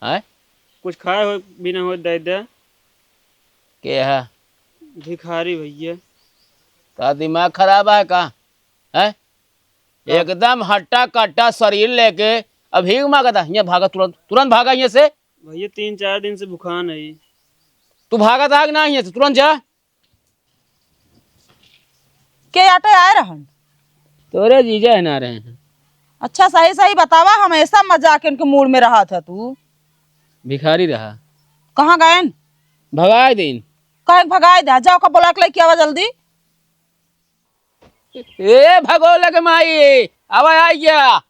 है कुछ खाए हो बिना हो दे दे। के है? भिखारी भैया। का दिमाग खराब है का? है एकदम हट्टा कट्टा शरीर लेके अभी मांगा था यहाँ भागा, तुरंत तुरंत भागा यहाँ से। भैया 3-4 दिन से बुखार है। तू भागा था ना यहाँ से, तुरंत जा। के आटे आए रहन? तोरे जीजा है ना रहे हैं। अच्छा सही सही बतावा, हमेशा मजाक इनके मूड में रहा था तू। भिखारी रहा। कहाँ गए? भगाए दिन। कहे भगाए दे, जाओ का बोला के लेके आवा जल्दी। ए भगोला के माई आवा आ गया।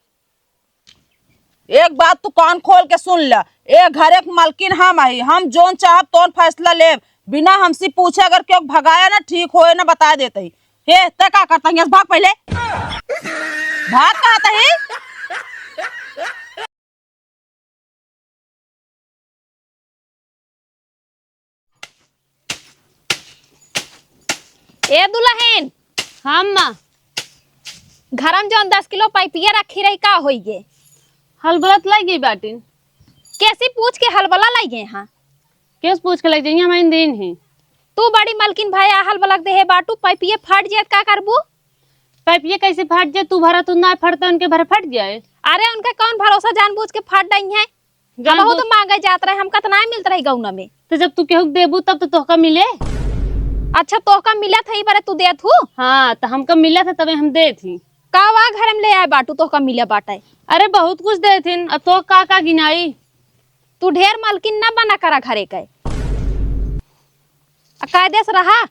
एक बात तू कान खोल के सुन ले, एक घर एक मालकिन हम आई, हम जोन चाहब तोन फैसला ले, बिना हमसे पूछे अगर क्यों भगाया ना ठीक होए ना बता देते ही। हे ते का करता है? भाग पहले भाग, कहा था ही? ए दुल्हन, हम घर में जौन 10 किलो पाइपिया रखी रही का होई गे? हलबलत लाई गई बाटिन। कैसी पूछ के हलबला लाई गए? हाँ केस पूछ के लग जाइए हमारे दिन है। तू बड़ी मलकिन भाई हलबलक दे है बाटू, पाइपिया फट जाए का करबू? पाइपिया कैसे फट जाए? तू भरा तू ना फटता उनके भर फट जाए। अरे उनका कौन भरोसा, जानबूझ के फट रही है। बहुत मांगे जात रहे, हम कतना मिलत रही गौना में। तो जब तू केहू देबू तब तो तोहका मिले। अच्छा तोहका मिला था बारे तू देत हूँ? हाँ तो हमका मिला था तबे हम दे थी। का वा घर में ले आए बाटू तोहका मिला बाटा? अरे बहुत कुछ दे थी, अब तो का गिनाई। तू ढेर मालकिन ना बना करा घरे के। कायदे से रहा।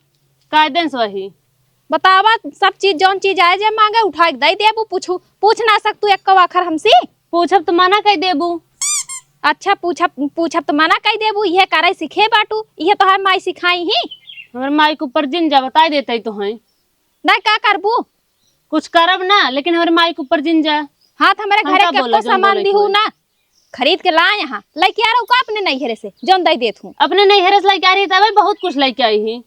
कायदे से वही बतावा, सब चीज जौन चीज आए जे मांगे उठा के दे देबू। पूछ ना सक तू एक आखर हमसे? पूछब तो मना कह देबू। अच्छा पूछब तो मना कह देबू? ये करे सीखे बाटू, ये तो है माई सिखाई ही। हमारे माई के ऊपर जिन जा बता देते तो है ना का करबू? कुछ करब ना, लेकिन हमारे माई के ऊपर जिन जा। हाँ तो हमारे घरे के सामान दी ना, खरीद के ला यहाँ लेके आ रहा अपने नैहरे से जौन दे देत हूँ। अपने नैहरे से लेके आ रही तब बहुत कुछ लेके आई ही।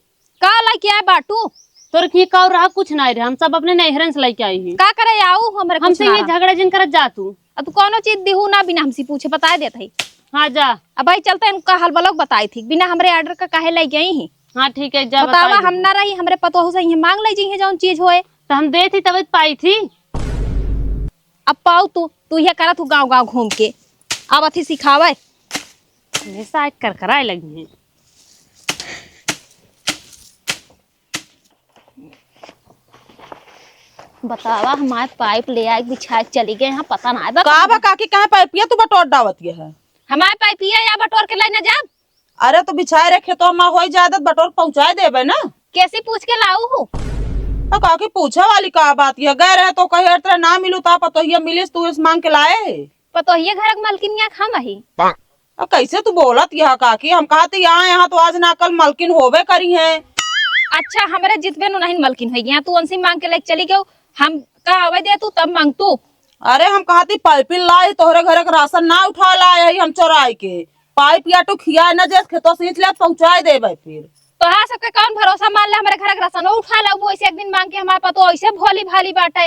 का लेके आए बाटू? तोर की का रहा कुछ ना रहे, हम सब अपने नैहरे से लेके आई ही। का करे आऊ हमरे हमसे ये झगड़ा जिन करत जा तू। अब कोनो चीज दिहू ना बिना हमसे पूछे बता देत है। हाँ जा। अब भाई चलते इनका हलबलक बताई थी, बिना हमरे ऑर्डर का काहे ले गई ही। हाँ ठीक है जा बतावा, हम ना रही हमरे पतोह से ये मांग ले जी जौन चीज होए तो हम दे थी तब पाई थी। अब पाऊ तू ये करत हूँ गाँव गाँव घूम के, अब अथी सिखावे हमेशा कर कराए लगी है। बतावा, हमारे पाइप ले आए बिछा चली गए यहाँ, पता ना है का काकी कहे पाइपिया तू बटोर दावत ये है? हमारे पाइपिया या बटोर के लेने जा। अरे तो बिछाए रखे तो हम हो जाए बटोर पहुँचाए देबे ना। कैसे पूछ के लाऊ हूँ? तो काकी पूछे वाली का बात ये? गए रहे तो कहे तेरा ना मिलू था पतो ये मिलिस तू इस मांग के लाए। पतोहिए घर के मालकिन यहाँ खा ही। कैसे तू बोलत यह काकी? हम कहते यहाँ तो आज ना कल मालकिन होवे करी है। अच्छा हमारे जितबे नु नहीं मालकिन है यहाँ, तू उनसे मांग के लेके चली गयो। हम का आवे दे तू तब मांग तू। अरे हम कहती पाइपिन लाए तोहरे घरे का राशन ना उठा लाए हम चोराई के पाइप या तो खिया न जे खेतो सींच ले पहुंचाए देबे। फिर तो हाँ सबके कौन भरोसा मान ले हमारे घर का राशन उठा लो ऐसे एक दिन मांग के हमारे पास ऐसे भोली भाली बाटे।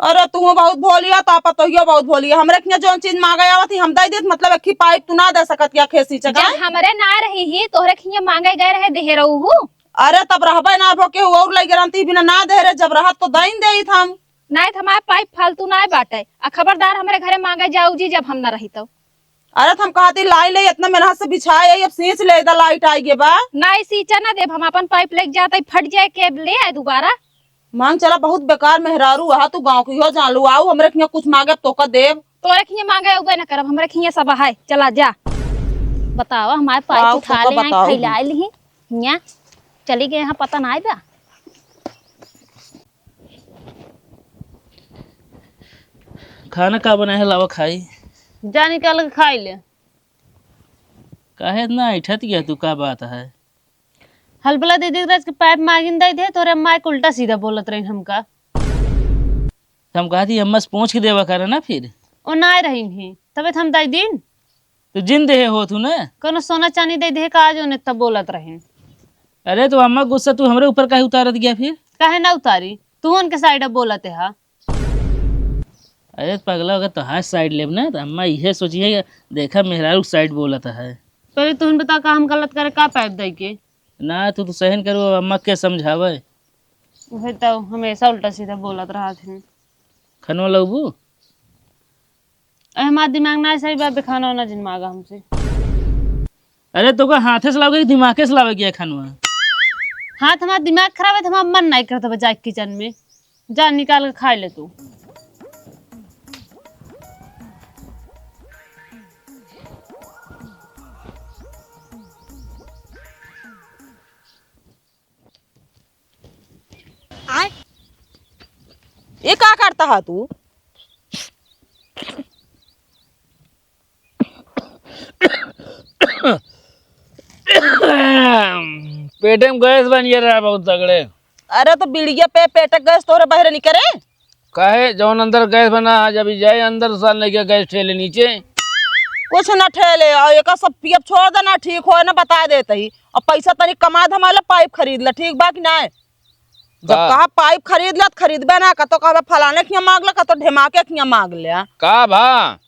अरे तू बहुत भोलिया तापा तो ये बहुत भोलिया। हमरे के जो चीज मांगे आवत हम दे देत, मतलब एक ही पाइप तू ना दे सकत या खेसी चका? हमारे ना रही ही तोहरे खिया मांगे गए रहे दे रहू। अरे तब रहबे ना भो के और लई गारंटी बिना ना दे रे, जब रहत तो दइन देई हम। नहीं हमारे पाइप फालतू ना बाटे, खबरदार हमारे घरे मांगे जाऊ जी जब हम ना रही तो। अरे हम कहती लाई ले इतना मेहनत से बिछाए अब सींच ले दा लाइट आई गे बा। नहीं सींचा ना देब हम, अपन पाइप लेके जाते फट जाए के ले आए दोबारा। मांग चला बहुत बेकार मेहरारू है तू, गांव की हो जान लू आऊ हमरे खिया कुछ मांगे तो का देव। तोरे खिया मांगे उबे ना करब, हमरे खिया सब है चला जा। बताओ हमारे पाइप उठा ले आई फैला ली हिया चली गए यहाँ, पता ना बा। खाना का बना है लावा खाई जा निकाल के खाई ले। काहे ना ऐठत गया तू? का बात है? हलबला दीदी के पाइप मांगिन दे दे तोरे माई को उल्टा सीधा बोलत रही हमका। हम कहती अम्मा से पूछ के देवा करे ना फिर ओ ना रही ही तबे हम दाई दिन तो जिन दे हो तू ना कोनो सोना चांदी दे दे का आज ओने तब बोलत रहे। अरे तो अम्मा गुस्सा तू हमरे ऊपर काहे उतारत गया फिर? काहे ना उतारी तू उनके साइड बोलते हा। अरे पगला होगा तो हाँ साइड लेब ना, तो अम्मा यह सोचिए कि देखा मेहरारू साइड बोलता है। पहले तुम बता का हम गलत करे का पाइप दे के। ना तू तो सहन करो, अम्मा के समझावे। वही तो हमेशा उल्टा सीधा बोलत रहा थे। खनवा लगबू? हमारा दिमाग ना सही बात खाना होना जिन मांगा हमसे। अरे तो हाथे से लाओगे कि दिमागे से लाओगे क्या खनवा? हाथ हमारा दिमाग खराब है तो हमारा मन नहीं करता जाए किचन में। जा निकाल के खा ले तू। ये क्या करता है तू? पेटे में गैस बन रहा है बहुत तगड़े। अरे तो बीड़िया पे पेटक गैस तोरे बाहर नहीं करे। काहे जौन अंदर गैस बना आज अभी जाए अंदर साल नहीं गया गैस ठेले नीचे। कुछ न ठेले और एक सब पियब छोड़ देना, ठीक हो ना बता देते ही। और पैसा तनी कमा धमाला पाइप खरीद ला, ठीक बा कि ना? जब कहा पाइप खरीद ला खरीदबे ना कतो कहबे फलाने खिया मांग ला, कतो ढेमाके खिया मांग लिया का भा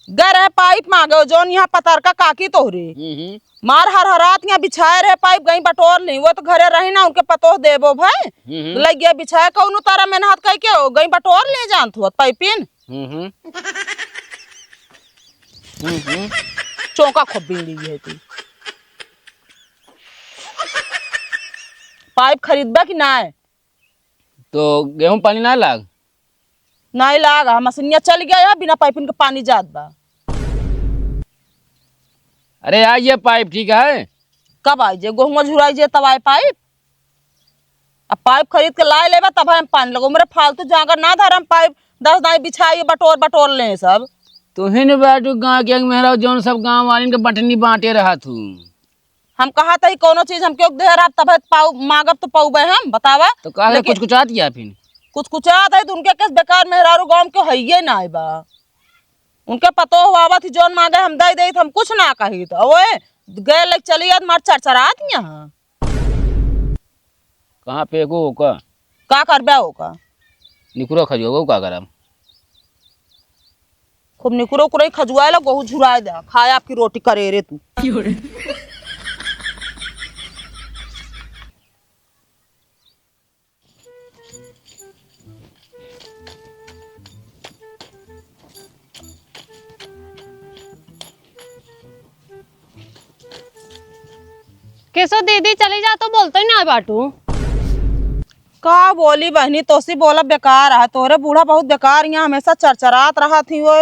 गए रहे पाइप मांगे जोन यहाँ पतारका काकी तोहरी मार हर हरात यहाँ बिछाए रहे पाइप गई बटोर ली। वो तो घरे रही ना, उनके पतोह देबो भाई लग गया बिछाए कौनो तारा मेहनत कह के गई बटोर ले जान थुआ पाइपिन चौका खूब बीड़ी है तू। पाइप खरीदबा कि ना? तो गेहूं पानी ना लाग? नहीं लागा, मशीनिया चल गया है बिना पाइपिन के पानी जात बा। अरे आज ये पाइप ठीक है। कब आई जे गेहूं झुराई जे तब आए पाइप। अब पाइप खरीद के लाए लेबा तब हम पानी लगो। मेरे फालतू जाकर ना धरम पाइप 10 दाई बिछाई बटोर बटोर ले सब। तुहिन बाटू गाँव के मेहरा जौन सब गाँव वालिन के बटनी बांटे रहा तू। हम कहा था कोनो चीज हम क्यों दे रहा तब पाऊ मांगब तो पाऊबे हम बतावा। तो काहे कुछ कुछ आती है फिर कुछ कुछ आता है तो उनके किस बेकार मेहरारू गांव के हइये ना बा। उनके पतो हुआ थी जोन मांगे हम दे दे हम कुछ ना कही तो ओए गए लग चली याद मार चरचरात यहाँ कहाँ पे गो का करबे होगा निकुरा खजुआ का करम खूब निकुरो कुरई खजुआए ला गहू झुराए दे खाए आपकी रोटी करे रे तू। कैसो दीदी चली जा तो बोलते ही ना बाटू। का बोली बहनी तोसी बोला बेकार है तोरे बूढ़ा बहुत बेकार यहाँ हमेशा चरचरात रहा थी वो।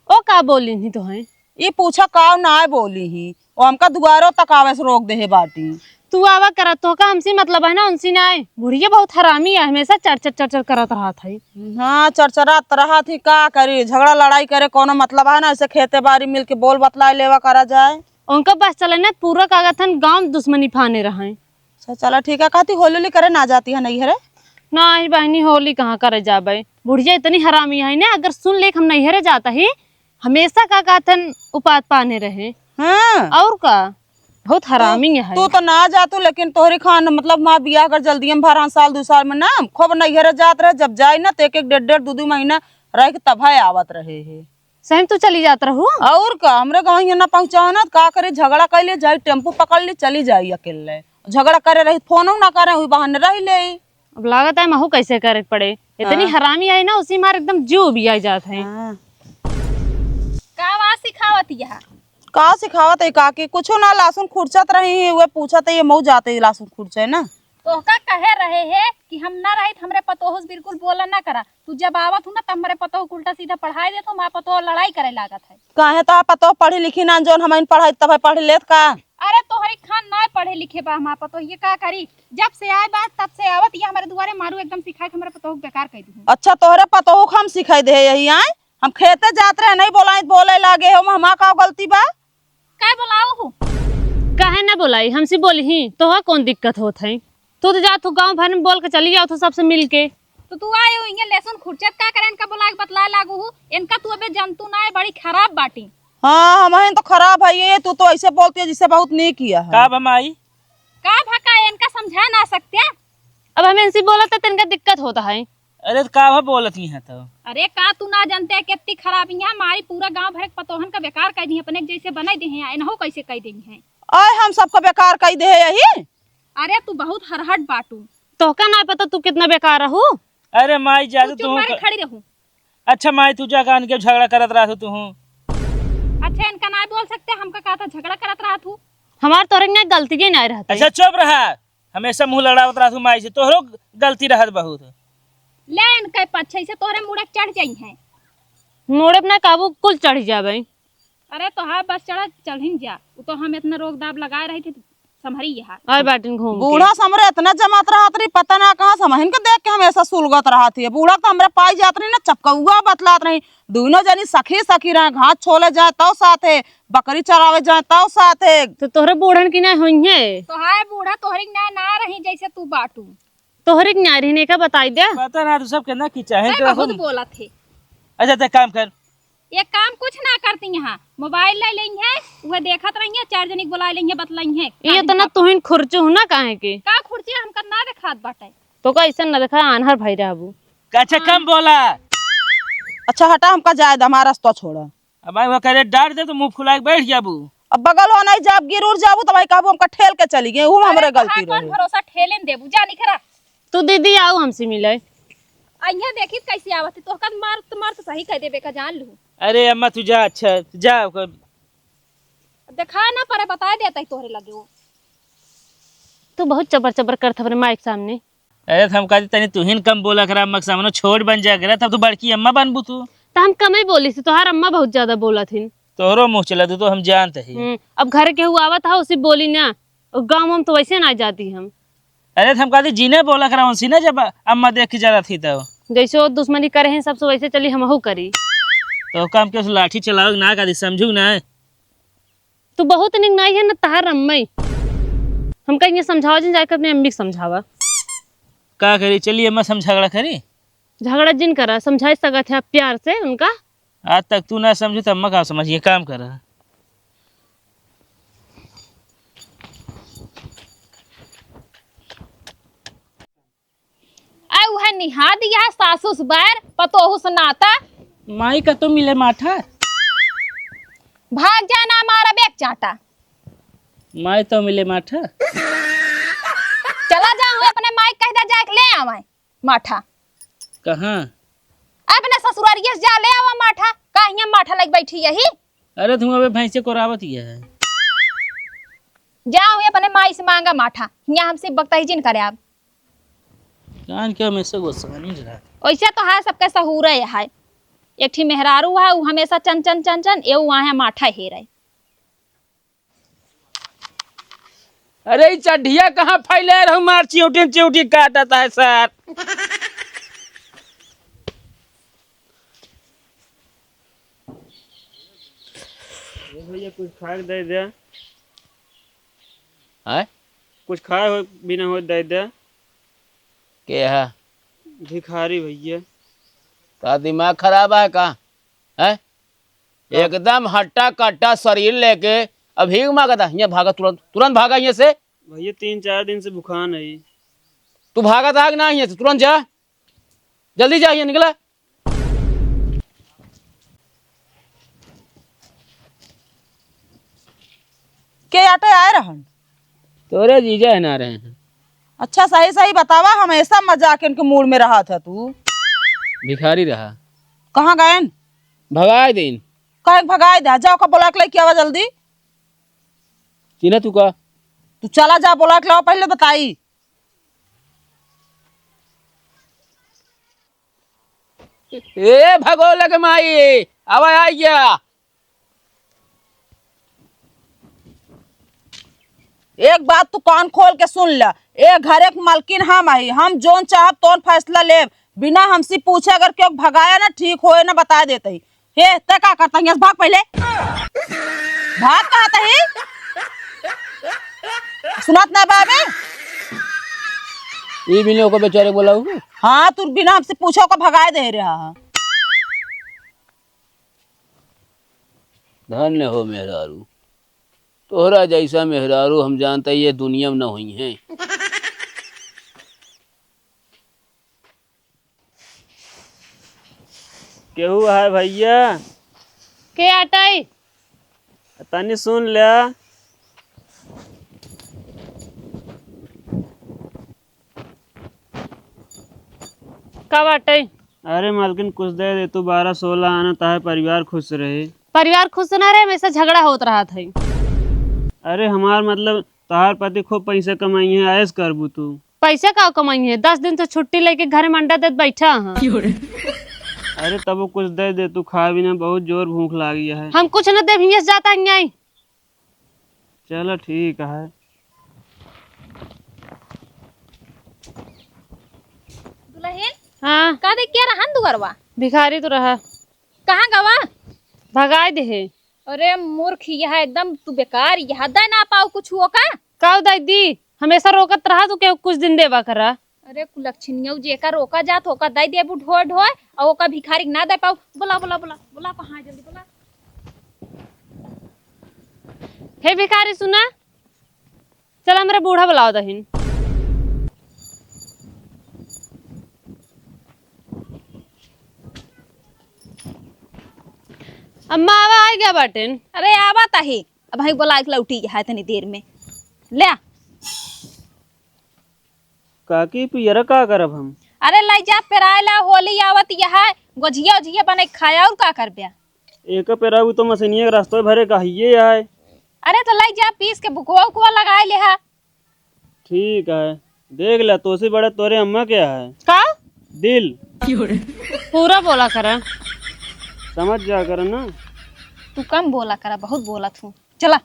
ओ का बोली नहीं तो है ये पूछा का ना बोली ही और हमका दुआरो तक आवे से रोक दे है बाटी। तू आवा करत तो का हमसे मतलब है ना उनसे ना है। बुढ़िया बहुत हरामी है, हमेशा चरचर चरचर करत रहा था। हाँ चरचरात रहा थी का करी झगड़ा लड़ाई करे कोनो मतलब है ना ऐसे खेते बाड़ी मिल के बोल बतलाए लेवा करा जाए। उनका बस चले ना पूरा कागथन गांव दुश्मनी फाने रहे। चला ठीक है कहती होली होली करे ना जाती है नहीं है ना ही बहनी होली कहाँ करे जाबे। बुढ़िया इतनी हरामी है ना, अगर सुन ले हम नहीं हरे जाता ही हमेशा का काथन उपात पाने रहे। हाँ और का बहुत हरामी है। तू तो ना जातू लेकिन तोहरी खान मतलब माँ बियाह कर जल्दी हम 12 साल 2 साल में ना खूब नैहरे जात रहे। जब जाए ना तो 1 1 1 2 महीना रह के तब आवत रहे है। सहन तू चली जात रहू और का हमरे गाँव ना पहुँचाओ ना का करे झगड़ा कर ले जाए टेम्पू पकड़ ले चली जाई अकेले झगड़ा करे रही फोन ना करे हुई बहाने रह ले। अब लागत है महू कैसे करे पड़े इतनी हरामी आई ना उसी मार एकदम जीव भी आई जात है। का सिखावत यह का सिखावत है काकी कुछ ना लासुन खुरचत रही है वे पूछत है ये मऊ जाते लासुन खुरचे ना तो का कहे रहे है कि हम ना रही हमरे पतोह बिल्कुल बोला ना करा। तू जब आवत हूँ ना तब हमरे पतोह उल्टा सीधा पढ़ाई दे तो माँ पतोह लड़ाई करे लागत है। काहे तो पतो पढ़ी लिखी ना जोन हम पढ़ाई तब पढ़ लेत का। अरे तोहरी खान ना पढ़े लिखे बा हमार पतोह ये का करी जब से आए बात तब से आवत ये हमारे दुआरे मारू एकदम सिखाए हमरे पतोह बेकार कह दी। अच्छा तोहरे पतो हम सिखाई दे यही आए हम खेते जात रहे नहीं बोला बोले लागे हो हमार का गलती बा काय बोलाओ हूँ काहे ना बोलाई हमसे बोली ही तो कौन दिक्कत होत है। तू तो जा तू गाँव भर में बोल के चली जाओ तो सबसे मिल के तो तू आए हो इनके लेसन खुरचत का करे इनका बोला बतला लागू हूँ इनका तू अबे जंतु ना है बड़ी खराब बाटी। हाँ हमारे तो खराब है ये तू तो ऐसे बोलती है जिससे बहुत नहीं किया है। का बमाई का भका इनका समझा ना सकते। अब हमें इनसे बोला तो इनका दिक्कत होता है अरे तो का बोलत ही है तो अरे का तू ना जानते है कितनी खराब है हमारी पूरा गांव भर के पतोहन का बेकार कर दी है अपने जैसे बना दे हैं इनहो कैसे कह दी हैं। आए हम सबको बेकार कही दे यही। अरे तू बहुत हरहट बाटू। तो का ना पता तू कितना बेकार रहू। अरे माई जादू चुप मारे खड़ी रहूं। अच्छा माई तू जा कान के झगड़ा करत रहा तू अच्छा इनका ना बोल सकते हमका कहा था झगड़ा करत रहा तू। हमार तोरे में गलती के नहीं रहते। अच्छा चुप रहा हमेशा मुंह लड़ावत रहा तू माई से तोहरो गलती रहत बहुत। ले इनके पछे से तोहरे मुड़े चढ़ जाई हैं। मोड़े अपना काबू कुल चढ़ जाबे। अरे तो हाँ बस चढ़ जा वो तो हम इतना रोक दाब लगाए रही थी संभरी यहाँ और बाटिन घूम बूढ़ा समरे इतना जमात रहा तरी पता ना कहाँ समहिन के देख के हमेशा सुलगत रहा थी। बूढ़ा तो हमरे पाई जात रही ना चपकौआ बतलात रही दोनों जनी सखी सखी रहे घास छोले जाए तो साथे बकरी चरावे जाए तो साथे। तो तोहरे बूढ़न की ना हुई है तो हाय बूढ़ा तोहरी ना रही जैसे तू बाटू। तोहरे की ना रहने का बताई दे। पता ना तू सब कहना की चाहे मैं बहुत बोला थे। अच्छा तो काम कर ये काम कुछ ना करती यहाँ मोबाइल ले लेंगे है वह देखत रही है 4 जनी बुला लेंगे बतलाई है ये तो ना तुहिन खुरचू हूं ना काहे के का खुर्ची हमका ना देखात बाटे। तो का ऐसा ना देखा आनहर भाई रहबू। अच्छा कम बोला। अच्छा हटा हमका जाए हमारा रास्ता छोड़ा। अब वो करे डांट दे तो मुंह फुला के बैठ जाबू। अब बगल हो नहीं जाब गिर उड़ जाबू तो भाई कहबू हमका ठेल के चली गए वो हमरे गलती कौन रहे। भरोसा ठेलेन देबू जा निखरा। तू दीदी आओ हमसे मिले। अइया देखी कैसे आवत तो का मार तो सही कह देबे का जान लू। अरे अम्मा तू जा अच्छा जा देखा ना परे बता देता तोहरे लगे वो। तू बहुत चबर चबर करत अपने माइक सामने। अरे हम कहते तनी तू हिन कम बोला करा अम्मा के सामने छोड़ बन जा करा तब तो बड़की अम्मा बनबू तू। तो हम कम ही बोली थी तोहार अम्मा बहुत ज्यादा बोला थी। तोहरो मुँह चला तू तो हम जानते ही। अब घर के हुआ आवत था उसी बोली ना गाँव हम तो वैसे ना जाती हम। अरे हम कहते जीने बोला करा उनसी ना जब अम्मा देख के जरा थी तो जैसे वो दुश्मनी करे हैं सबसे वैसे चली हमहू करी। तो काम के लाठी चलाओ ना का समझू ना। तू बहुत निगनाई है ना तहार अम्मा हम कहीं समझावा जिन जाकर अपने अम्मी समझावा का करी चलिए अम्मा हम झगड़ा करी झगड़ा जिन करा समझाई सका थे प्यार से उनका। आज तक तू ना समझू तो अम्मा का समझ ये काम करा। वह निहा दिया है सासू से बैर पतोहू सुनाता माई का तो मिले माठा भाग जाना हमारा बेग चाटा। माई तो मिले माठा चला जाऊँ अपने माइक कहता जाके ले आवे माठा। कहाँ अपने ससुरारिये से जा ले आवा माठा का यहाँ माठा लग बैठी यही। अरे तुम अबे भैंसे को रावत ही है जाओ अपने माई से मांगा माठा यहाँ हमसे बकता ही जिन करे आप कान के हमेशा गुस्सा नहीं रहा। वैसे तो है सबके सहूर है एक ठी मेहरारू है वो हमेशा चन चन चन चन ये वहाँ है माठा हे रहे। अरे ई चढ़िया कहाँ फैले रहू मार चिउटी चिउटी काटता है सर। भैया कुछ खा के दे दे। है कुछ खाए हो बिना हो दे दे। के है भिखारी भैया। का दिमाग खराब है का है एकदम हट्टा कट्टा शरीर लेके अब भीख मांगता यहाँ भागा तुरंत तुरंत भागा यहाँ से। भैया 3-4 दिन से बुखार है। तू भागा था ना यहाँ से तुरंत जा जल्दी जा यहाँ निकला। के आटे आए रहन। तोरे जीजा है ना रहे हैं। अच्छा सही सही बतावा हमेशा मजाक इनके मूड में रहा था तू। भिखारी रहा कहाँ गए भगाए दिन कहे भगाए दे जाओ का बोला के लेके आवा जल्दी। चिन्ह तू का तू चला जा बोला के लाओ पहले बताई। ए भगोल के माई आवा आई गया। एक बात तू कान खोल के सुन ल ए घरे के मालकिन हम आई हम जोन चाहब तोन फैसला ले बिना हमसे पूछे अगर क्यों भगाया ना ठीक होए ना बता देते ही। हे ते का करता है भाग पहले भाग कहा था ही सुनात ना बाबे। ये भी लोग को बेचारे बोला हूँ। हाँ तू बिना हमसे पूछो को भगाए दे रहा है। धन्य हो मेहरारू तोहरा जैसा मेहरारू हम जानते ये दुनिया में न हुई हैं। केहू है भैया? के आटाई तनी सुन लिया। कब आटाई? अरे मालकिन कुछ दे तू 12-16 आना ताहे परिवार खुश रहे। परिवार खुश ना रहे, हमेशा झगड़ा होत रहा था। अरे हमार मतलब तहार पति खूब पैसे कमाई है, ऐश करबू तू। पैसे का कमाई है? 10 दिन से छुट्टी लेके घर में अंडा देत बैठा हाँ। अरे तब वो कुछ दे तू खा भी ना, बहुत जोर भूख लागी है। हम कुछ न दे भैंस जाता है। चलो ठीक है। दुल्हन हाँ का देख के रहन दुगरवा भिखारी तो रहा, कहाँ गवा? भगाए दे है। अरे मूर्ख यह एकदम तू बेकार यह दे ना पाओ कुछ हुआ का? काऊ दादी हमेशा रोकत रहा तू के कुछ दिन देवा करा। अरे कुलक्षणियों जेका रोका जात होका दई देबू ढोय ढोय और ओका भिखारी ना दे पाऊ। बोला बोला बोला बोला कहाँ जल्दी बोला। हे भिखारी सुना, चला मेरा बूढ़ा बुलाओ दहिन। अम्मा आवा आ गया बाटेन। अरे आवा ताही अब भाई बोला एक लौटी है इतनी देर में ले आ। काकी पियरा का करब हम? अरे लाई जा पेरायला होली आवत यह गोझिया ओझिया बने खाया और का कर बिया। एक पेराबू तो मशीनिया के रास्ते भरे कहिए है। अरे तो लाई जा पीस के बुकवा उकवा लगाए ले हा। ठीक है देख ले, तो से बड़ा तोरे अम्मा क्या है? का दिल पूरा बोला करा। समझ जा कर ना। तू कम बोला करा, बहुत बोला तू। चला